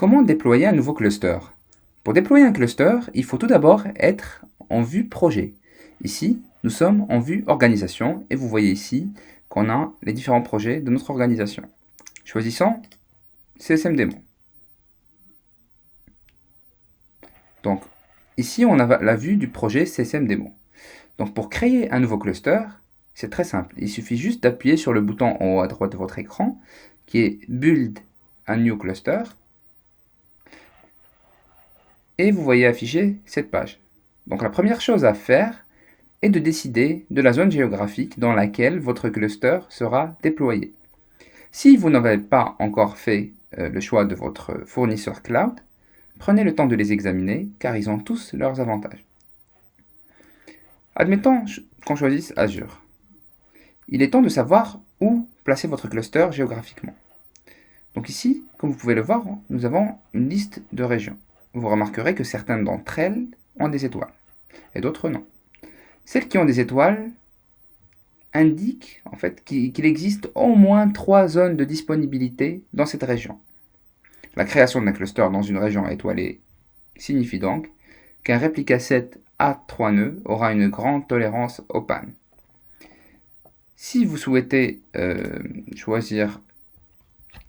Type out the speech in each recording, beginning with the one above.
Comment déployer un nouveau cluster? Pour déployer un cluster, il faut tout d'abord être en vue projet. Ici, nous sommes en vue organisation et vous voyez ici qu'on a les différents projets de notre organisation. Choisissons CSM Demo. Donc, ici, on a la vue du projet CSM Demo. Donc, pour créer un nouveau cluster, c'est très simple. Il suffit juste d'appuyer sur le bouton en haut à droite de votre écran qui est Build a New Cluster. Et vous voyez afficher cette page. Donc la première chose à faire est de décider de la zone géographique dans laquelle votre cluster sera déployé. Si vous n'avez pas encore fait le choix de votre fournisseur cloud, prenez le temps de les examiner car ils ont tous leurs avantages. Admettons qu'on choisisse Azure. Il est temps de savoir où placer votre cluster géographiquement. Donc ici, comme vous pouvez le voir, nous avons une liste de régions. Vous remarquerez que certaines d'entre elles ont des étoiles et d'autres non. Celles qui ont des étoiles indiquent en fait qu'il existe au moins 3 zones de disponibilité dans cette région. La création d'un cluster dans une région étoilée signifie donc qu'un réplica set à 3 nœuds aura une grande tolérance aux pannes. Si vous souhaitez choisir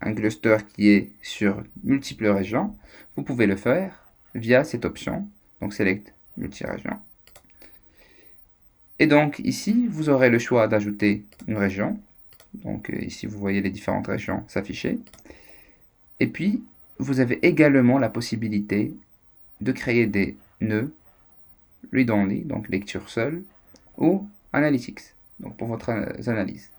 un cluster qui est sur multiples régions, vous pouvez le faire via cette option, donc Select multi-région. Et donc ici, vous aurez le choix d'ajouter une région. Donc ici, vous voyez les différentes régions s'afficher. Et puis, vous avez également la possibilité de créer des nœuds read-only, donc lecture seule, ou analytics, donc pour votre analyse.